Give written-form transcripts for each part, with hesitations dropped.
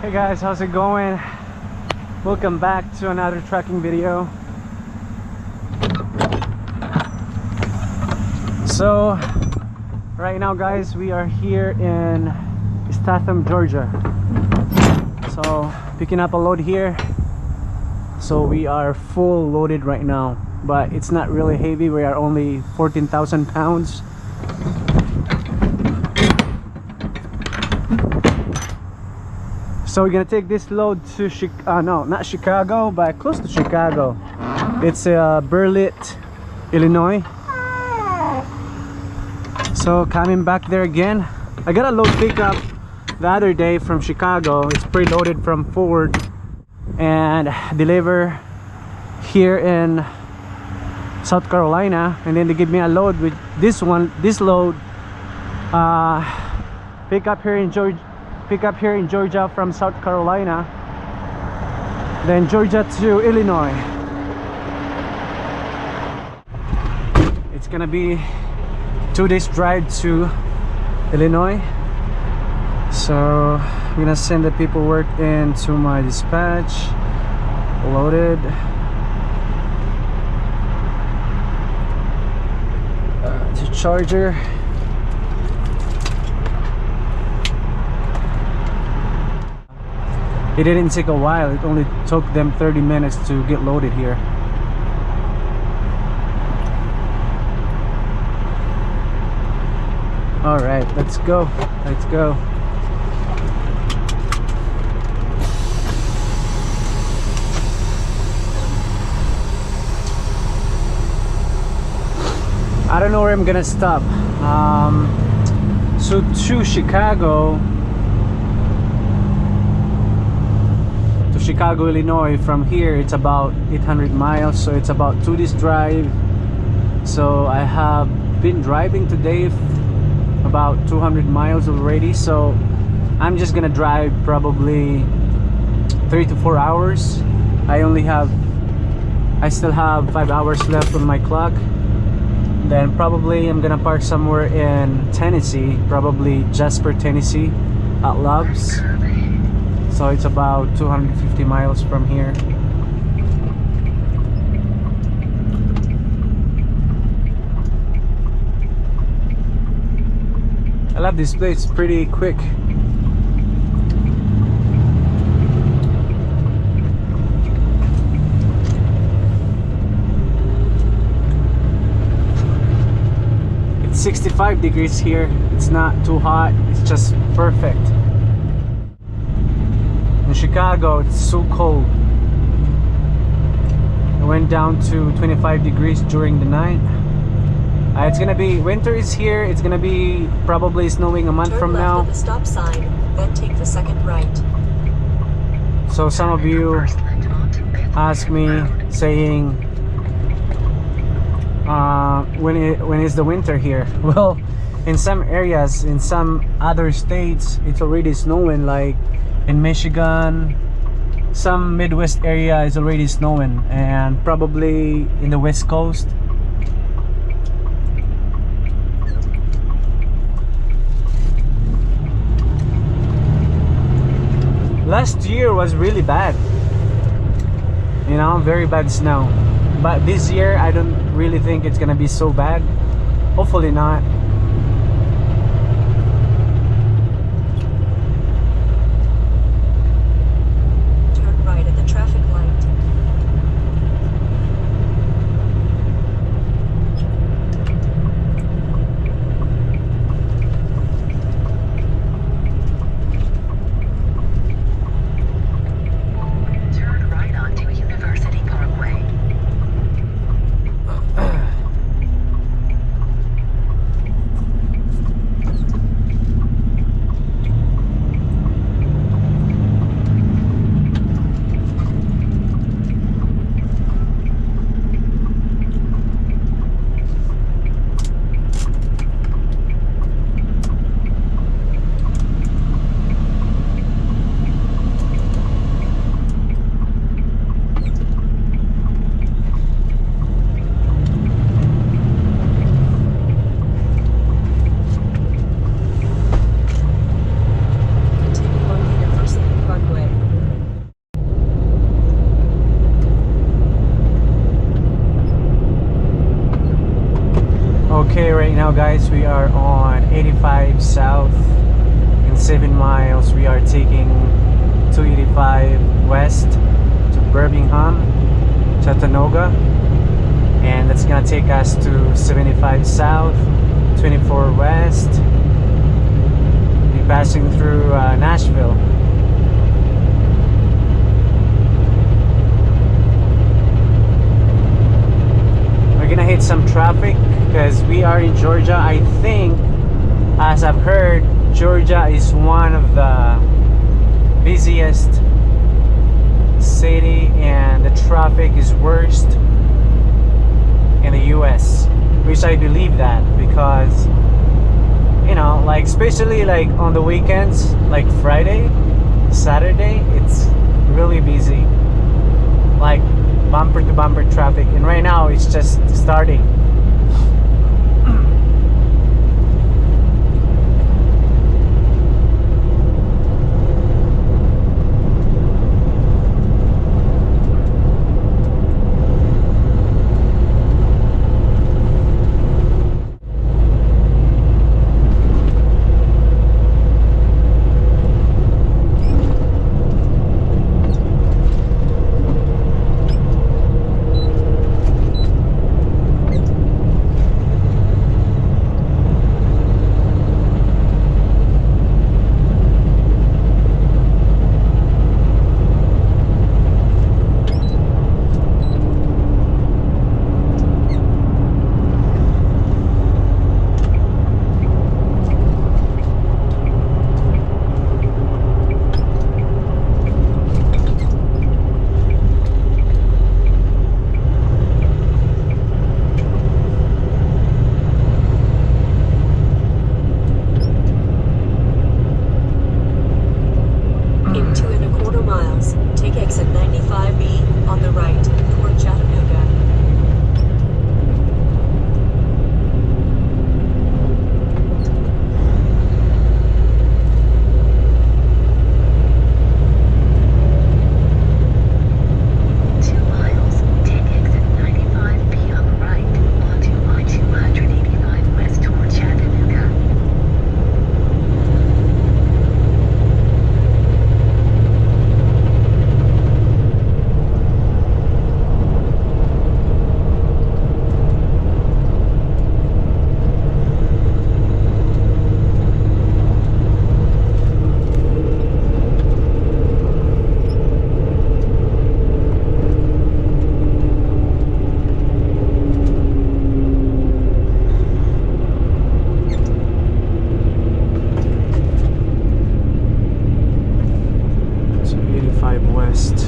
Hey guys, how's it going? Welcome back to another trekking video. So right now guys, we are here in Statham, Georgia. So picking up a load here. So we are full loaded right now, but it's not really heavy. We are only 14,000 pounds. So we're gonna take this load to no, not Chicago, but close to Chicago. It's Burlett, Illinois. So coming back there again. I got a load pickup the other day from Chicago. It's preloaded from Ford and deliver here in South Carolina, and then they give me a load with this load pick up here in Georgia from South Carolina, then Georgia to Illinois. It's gonna be 2 days drive to Illinois. So I'm gonna send the paperwork into my dispatch. Loaded. To charger. It didn't take a while. It only took them 30 minutes to get loaded here. All right, let's go. Let's go. I don't know where I'm gonna stop. So to Chicago, Illinois, from here it's about 800 miles, so it's about 2 days drive. So I have been driving today about 200 miles already, so I'm just gonna drive probably 3 to 4 hours. I still have 5 hours left on my clock. Then probably I'm gonna park somewhere in Tennessee, probably Jasper, Tennessee, at Love's. So it's about 250 miles from here. I love this place, it's pretty quick. It's 65 degrees here. It's not too hot, it's just perfect. In Chicago, it's so cold. It went down to 25 degrees during the night. It's gonna be, winter is here. It's gonna be probably snowing a month from now. Turn left at the stop sign, then take the second right. So some of you ask me saying, when is the winter here? Well, in some areas, in some other states, it's already snowing, like in Michigan. Some Midwest area is already snowing, and probably in the West Coast. Last year was really bad, you know, very bad snow. But this year I don't really think it's gonna be so bad. Hopefully not. Turn right at the traffic light. Turn right onto University Parkway. Okay, right now guys, we are on 85 south. In 7 miles we are taking 285 west to Birmingham, Chattanooga, and that's gonna take us to 75 south, 24 west, be passing through Nashville. We're gonna hit some traffic because we are in Georgia. I think, as I've heard, Georgia is one of the busiest city and the traffic is worst in the US, which I believe that, because you know, like especially like on the weekends, like Friday, Saturday, it's really busy, like bumper to bumper traffic, and right now it's just starting. In 2.25 miles, take exit 95B on the right, toward Chattanooga. West.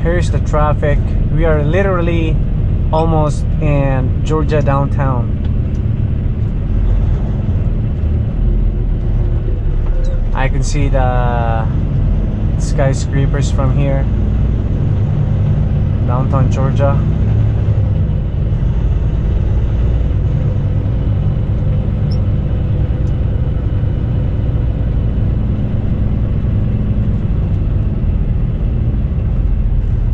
Here's the traffic. We are literally almost in Georgia downtown. I can see the skyscrapers from here. Downtown Georgia.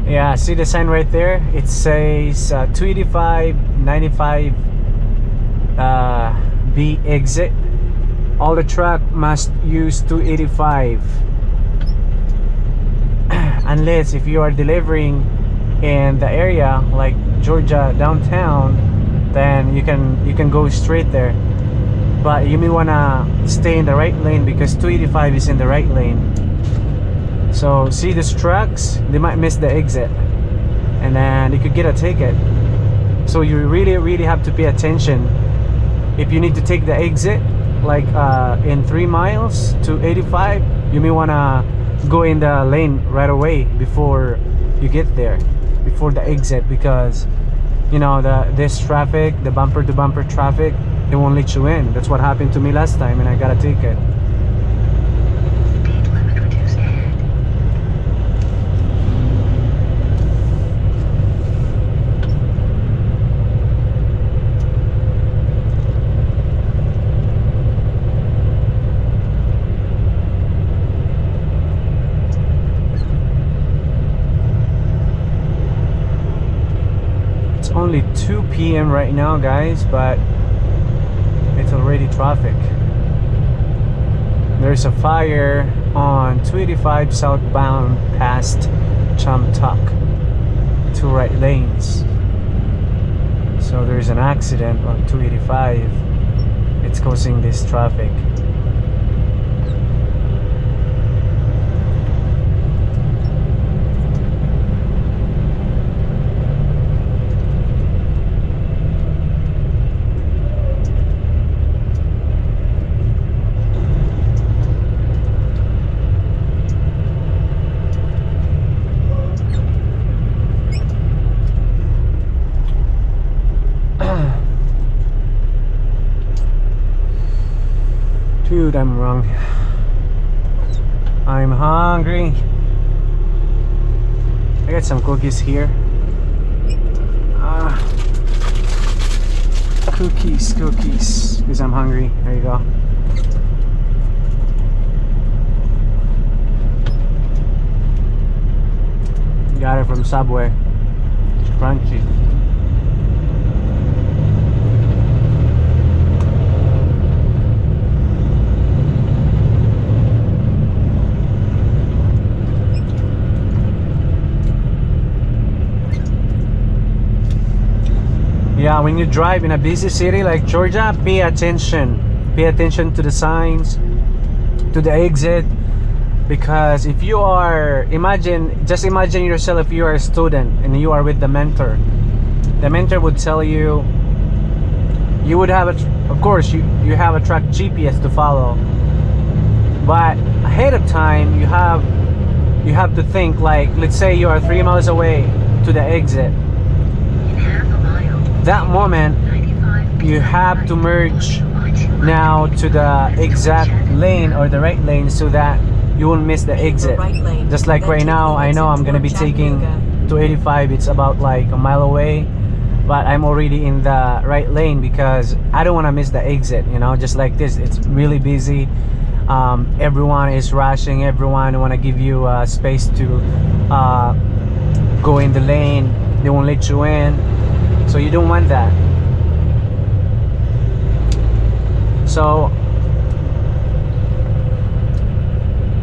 Yeah, see the sign right there? It says 285 95 B exit. All the truck must use 285 unless if you are delivering in the area like Georgia downtown, then you can go straight there, but you may wanna stay in the right lane because 285 is in the right lane. So see these trucks, they might miss the exit and then you could get a ticket. So you really have to pay attention if you need to take the exit like in 3 miles to 85, you may want to go in the lane right away before you get there, before the exit, because you know this traffic, the bumper to bumper traffic, they won't let you in. That's what happened to me last time and I got a ticket. Speed limit reduced ahead. It's only 2 p.m. right now, guys, but it's already traffic. There's a fire on 285 southbound past Chamtak, 2 right lanes. So there's an accident on 285. It's causing this traffic. Dude, I'm wrong. I'm hungry. I got some cookies here. Cookies, because I'm hungry. There you go. Got it from Subway. It's crunchy. Yeah, when you drive in a busy city like Georgia, pay attention. Pay attention to the signs, to the exit. Because if you are, just imagine yourself if you are a student and you are with the mentor. The mentor would tell you, you would have of course, you have a track GPS to follow. But ahead of time, you have to think, like, let's say you are 3 miles away to the exit. That moment you have to merge now to the exact lane or the right lane so that you won't miss the exit. Just like right now, I know I'm gonna be taking 285. It's about like a mile away, but I'm already in the right lane because I don't want to miss the exit, you know. Just like this, it's really busy. Everyone is rushing. Everyone want to give you space to go in the lane. They won't let you in. So you don't want that. So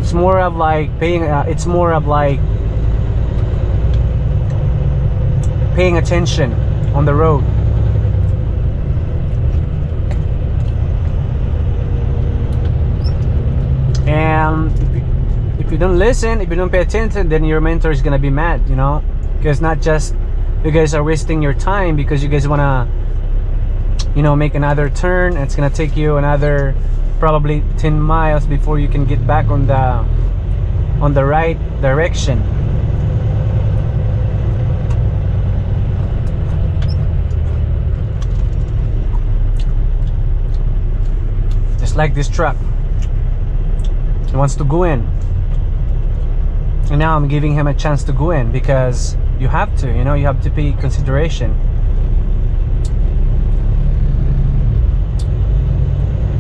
it's more of like paying attention on the road. And if you don't listen, if you don't pay attention, then your mentor is gonna be mad, you know, because not just you guys are wasting your time because you guys wanna, you know, make another turn. It's gonna take you another probably 10 miles before you can get back on the right direction. Just like this truck, he wants to go in, and now I'm giving him a chance to go in because you have to, you know, you have to pay consideration.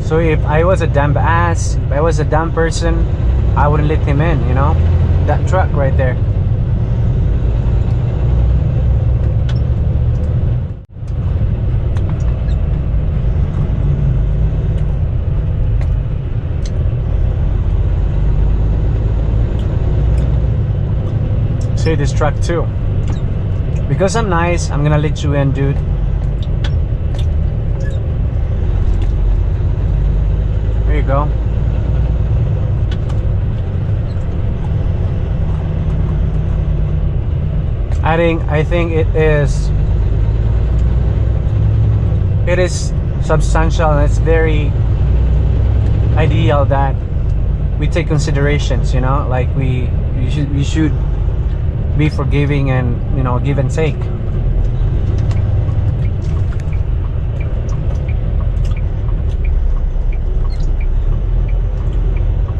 So if I was a dumb ass, if I was a dumb person, I wouldn't let him in, you know, that truck right there. See this truck too. Because I'm nice, I'm gonna let you in, dude. There you go. I think it is substantial, and it's very ideal that we take considerations, you know, like we should be forgiving and, you know, give and take.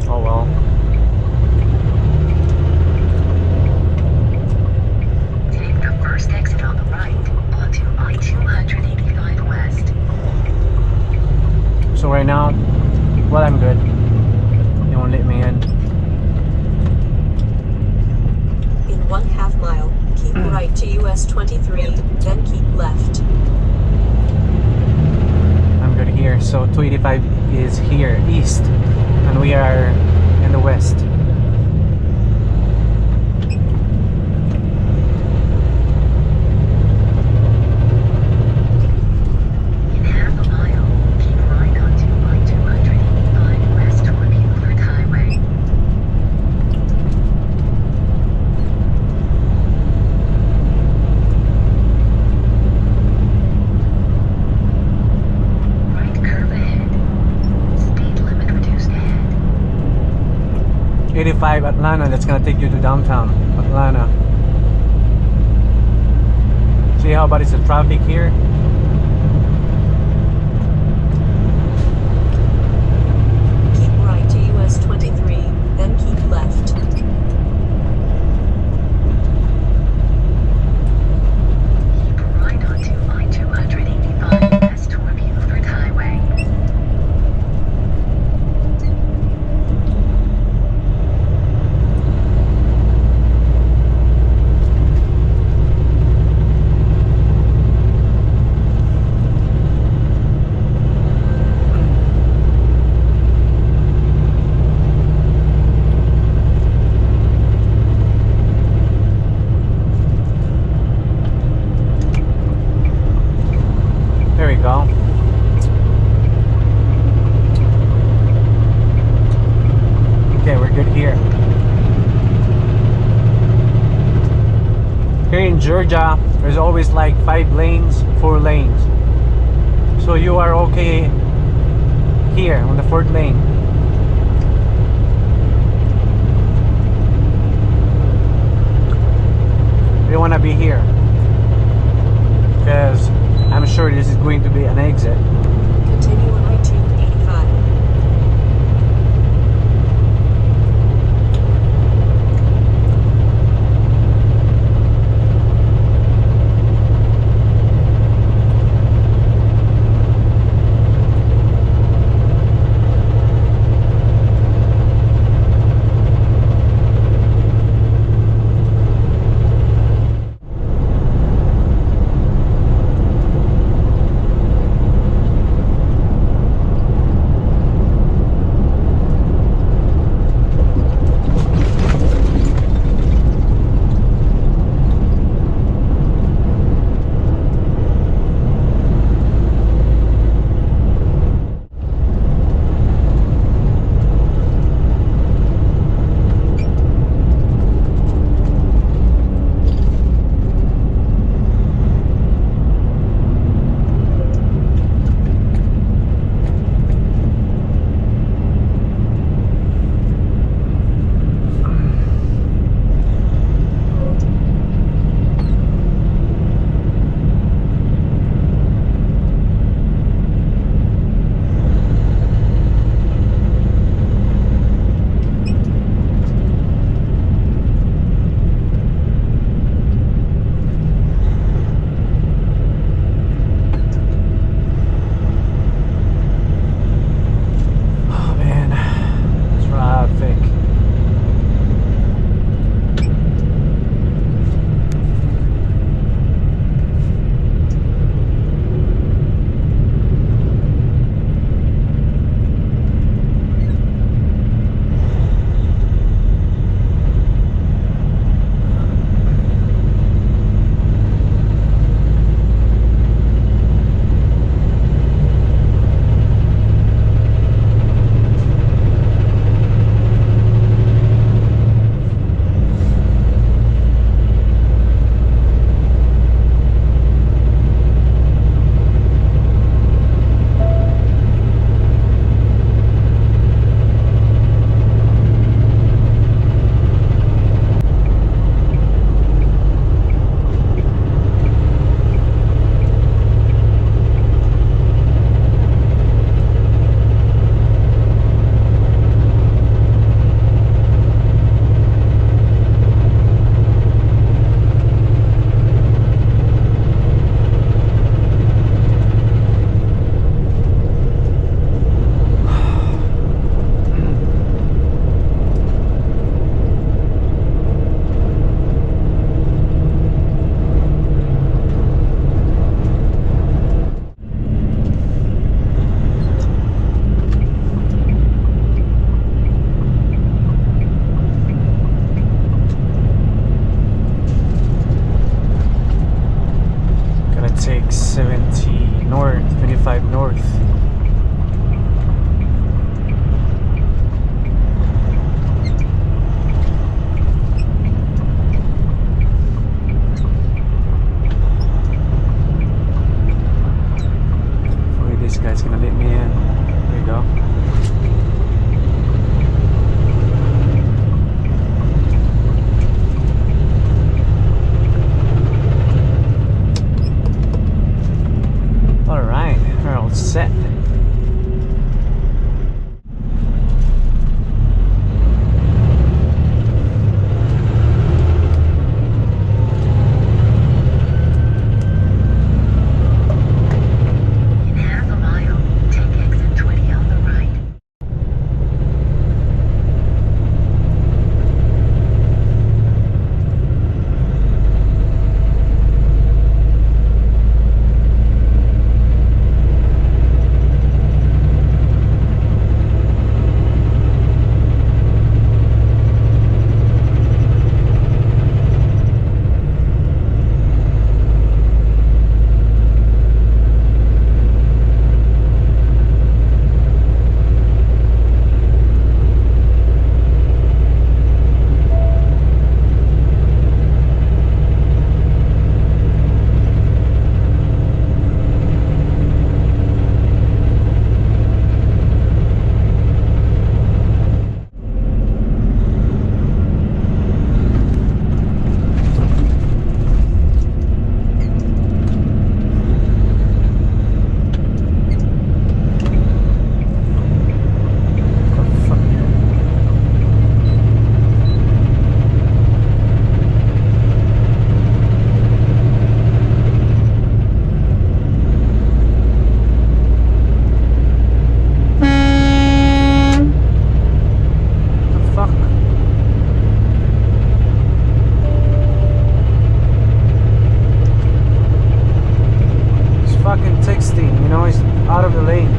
Oh well. Take the first exit on the right onto I-285 West. So right now, well, I'm good. They won't let me in. In 1/2 mile, keep right to US 23, then keep left. I'm good here. So 285 is here, east, and we are in the west. In 1/2 mile, keep right onto I-285 West toward Buford Highway. Right curve ahead. Speed limit reduced ahead. 85 Atlanta, that's gonna take you to downtown Atlanta. See how bad is the traffic here? Keep right to US 23, then keep left. Keep right onto I-285 West toward Buford Highway. There we go. Okay, we're good here. Here in Georgia, there's always like 5 lanes, 4 lanes. So you are okay here on the 4th lane. We want to be here because I'm sure this is going to be an exit. Continue on I-285. 70 north, 25 north. Hopefully this guy's gonna let me in. There you go. Alright, we're all set. In half a mile, take exit 20 on the right. Out of the lane.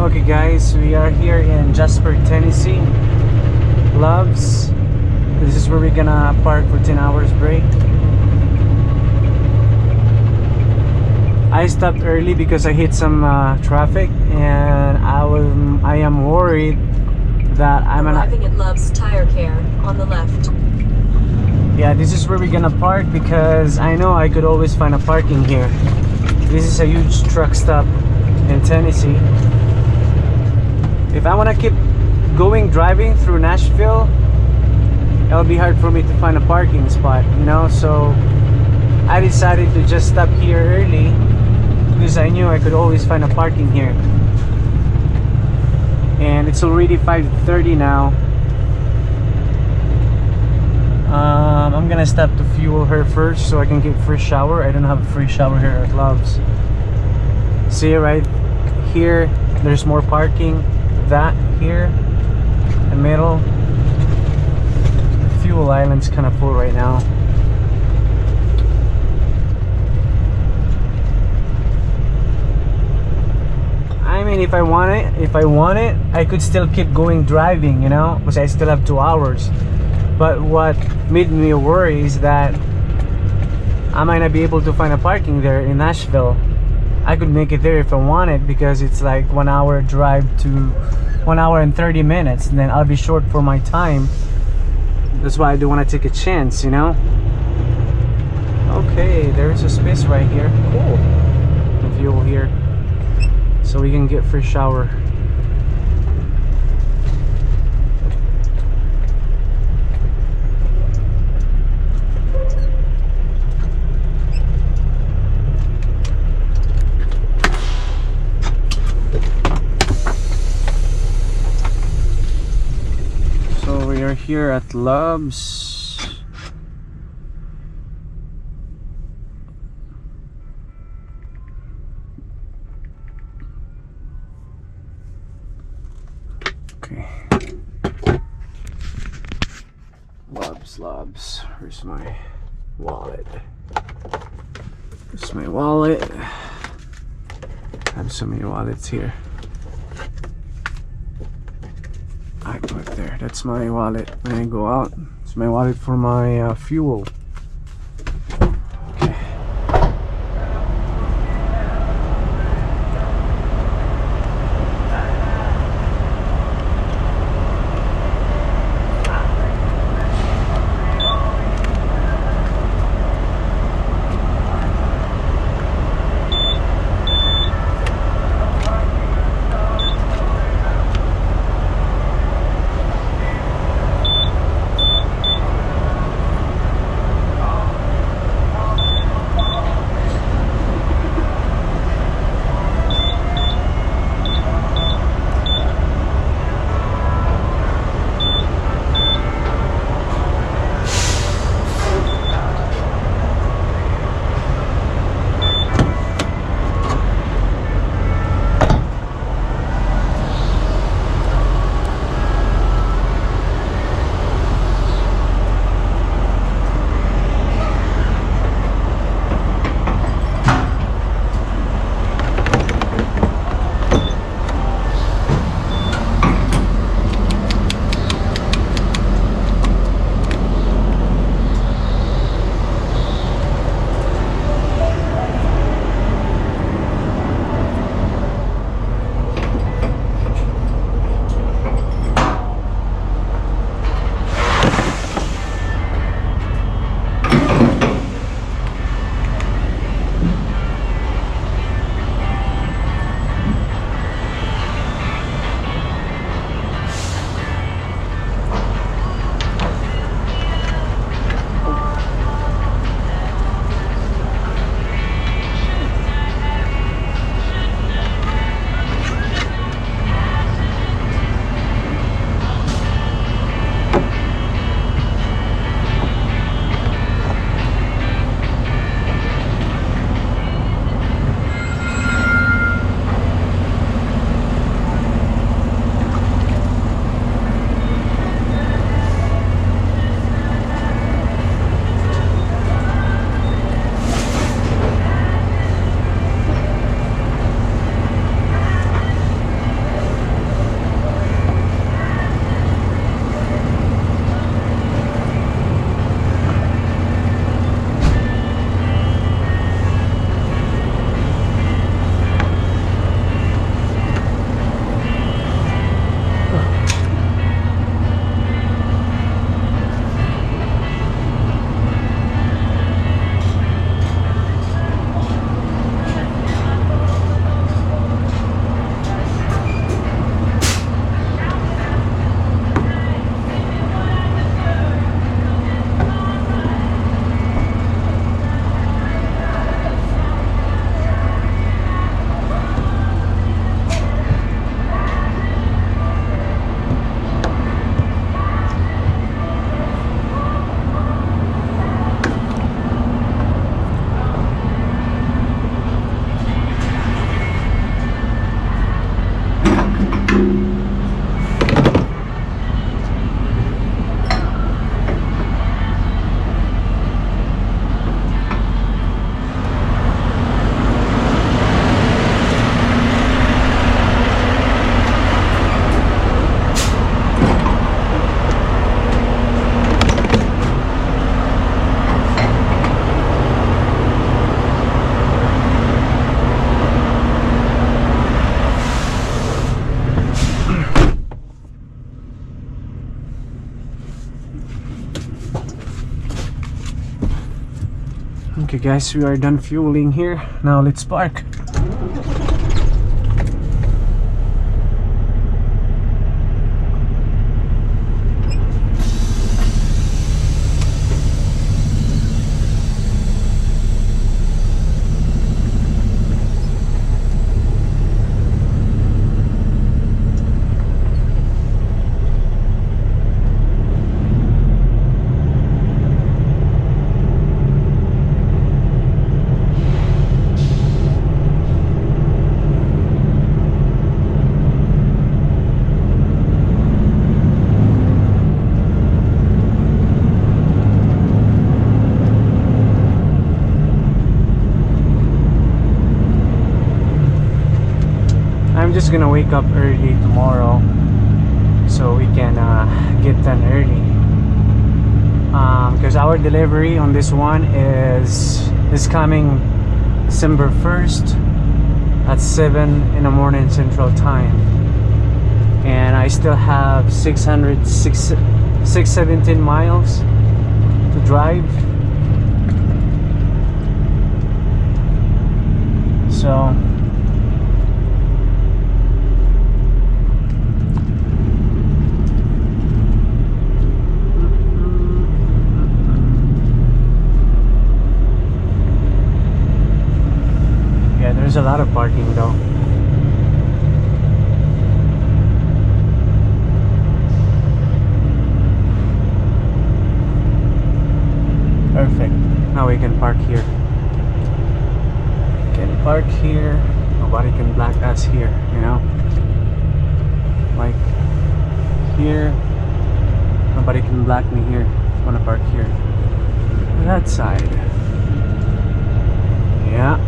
Okay guys, we are here in Jasper, Tennessee. Loves. This is where we're gonna park for 10 hours break. I stopped early because I hit some traffic, and I am worried that I'm arriving at Love's Tire Care on the left. Yeah, this is where we're gonna park because I know I could always find a parking here. This is a huge truck stop in Tennessee. If I want to keep going driving through Nashville, it'll be hard for me to find a parking spot, you know. So I decided to just stop here early because I knew I could always find a parking here. And it's already 5:30 now. I'm gonna stop to fuel her first so I can get free shower. I don't have a free shower here at Love's. See right here, there's more parking. That here, the middle. Fuel island's kind of full right now. I mean, if I want it, I could still keep going driving, you know, because I still have 2 hours. But what made me worry is that I might not be able to find a parking there in Nashville. I could make it there if I wanted because it's like 1 hour drive to 1 hour and 30 minutes, and then I'll be short for my time. That's why I don't want to take a chance, you know. Okay, there's a space right here. Cool. The fuel here, so we can get free shower. We are here at Love's. Okay. Love's. Where's my wallet? Where's my wallet? I have so many wallets here. I put there. That's my wallet when I go out. It's my wallet for my fuel. Okay. Okay guys, we are done fueling here. Now let's park. I'm just gonna wake up early tomorrow so we can get done early, because our delivery on this one is coming December 1st at 7 in the morning Central Time, and I still have 617 miles to drive. So there's a lot of parking though. Perfect. Now we can park here. Can park here. Nobody can block us here, you know? Like here. Nobody can block me here. I wanna park here. That side. Yeah.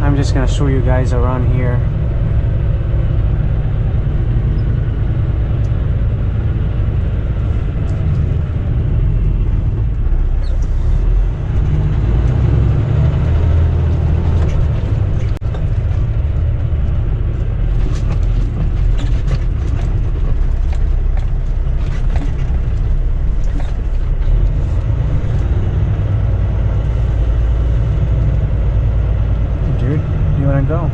I'm just gonna show you guys around here. Go.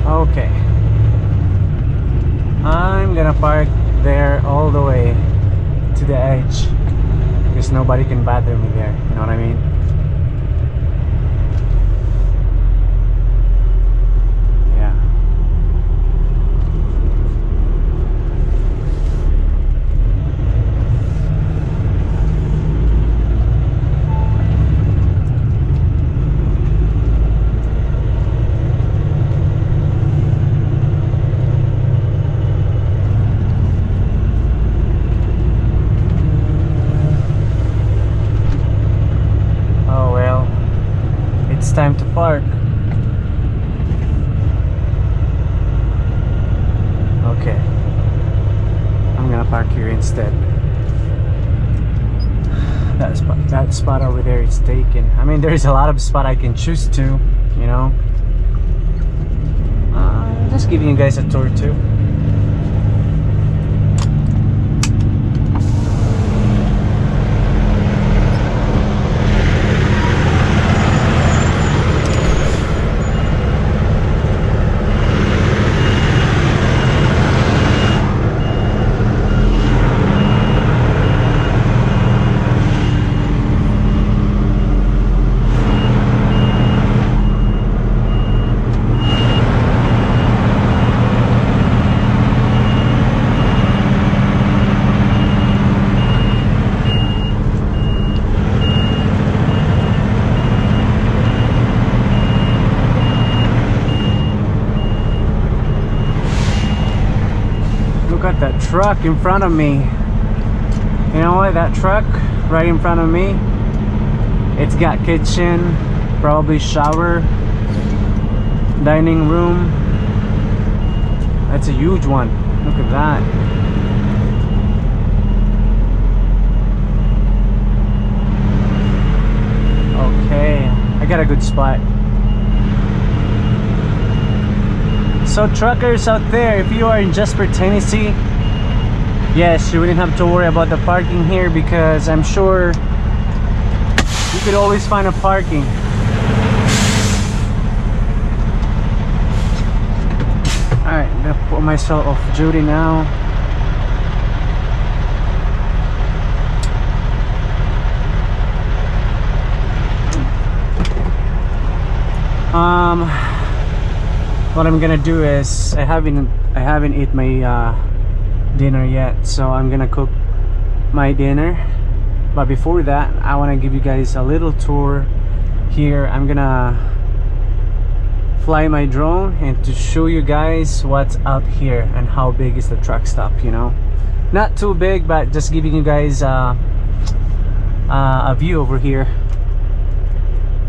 Okay, I'm gonna park there all the way to the edge because nobody can bother me there, you know what I mean? Time to park. Okay, I'm gonna park here instead. That spot over there is taken. I mean, there's a lot of spot I can choose to, you know. Just giving you guys a tour too. Look at that truck in front of me. You know what? That truck right in front of me, it's got kitchen, probably shower, dining room. That's a huge one. Look at that. Okay, I got a good spot. So truckers out there, if you are in Jasper, Tennessee, yes, you wouldn't have to worry about the parking here, because I'm sure you could always find a parking. Alright, I'm gonna put myself off duty now. What I'm gonna do is I haven't eaten my dinner yet, so I'm gonna cook my dinner. But before that, I want to give you guys a little tour here. I'm gonna fly my drone and to show you guys what's out here and how big is the truck stop, you know. Not too big, but just giving you guys a view over here.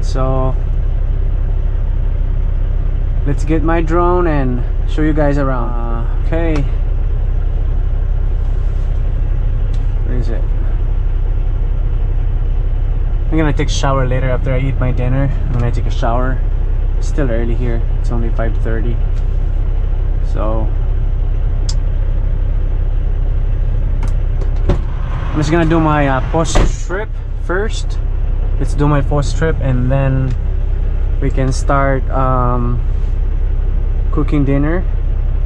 So let's get my drone and show you guys around. Okay, where is it? I'm gonna take a shower later after I eat my dinner. I'm gonna take a shower. It's still early here, it's only 5:30. So I'm just gonna do my post trip first. Let's do my post trip and then we can start cooking dinner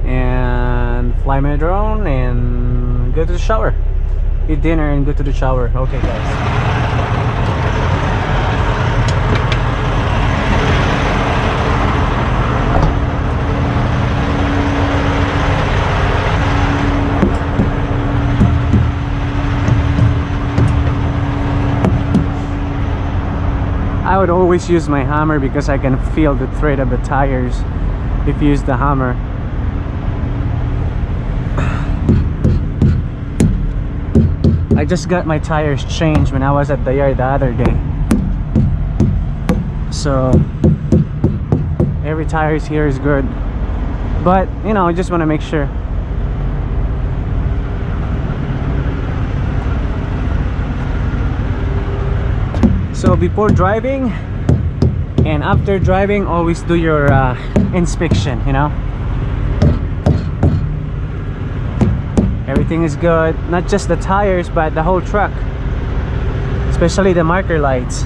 and fly my drone and go to the shower. Eat dinner and go to the shower. Okay guys. I would always use my hammer because I can feel the tread of the tires if you use the hammer. I just got my tires changed when I was at the yard the other day. So every tires here is good. But you know, I just want to make sure. So before driving and after driving, always do your inspection, you know. Everything is good, not just the tires but the whole truck, especially the marker lights.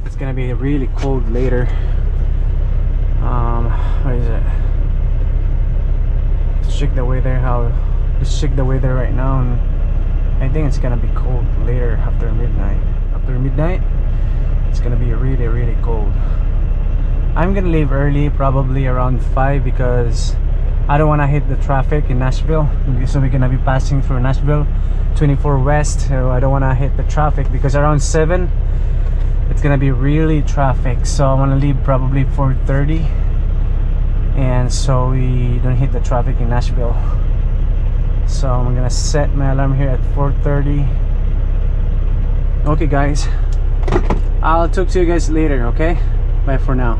It's gonna be really cold later. What is it? Let's check the weather. Let's check the weather right now, and I think it's gonna be cold later after midnight. After midnight, it's gonna be really, really cold. I'm gonna leave early, probably around 5, because I don't want to hit the traffic in Nashville. So we're gonna be passing through Nashville 24 West, so I don't want to hit the traffic because around 7 it's gonna be really traffic. So I want to leave probably 4:30, and so we don't hit the traffic in Nashville. So I'm gonna set my alarm here at 4:30. Okay guys, I'll talk to you guys later. Okay, bye for now.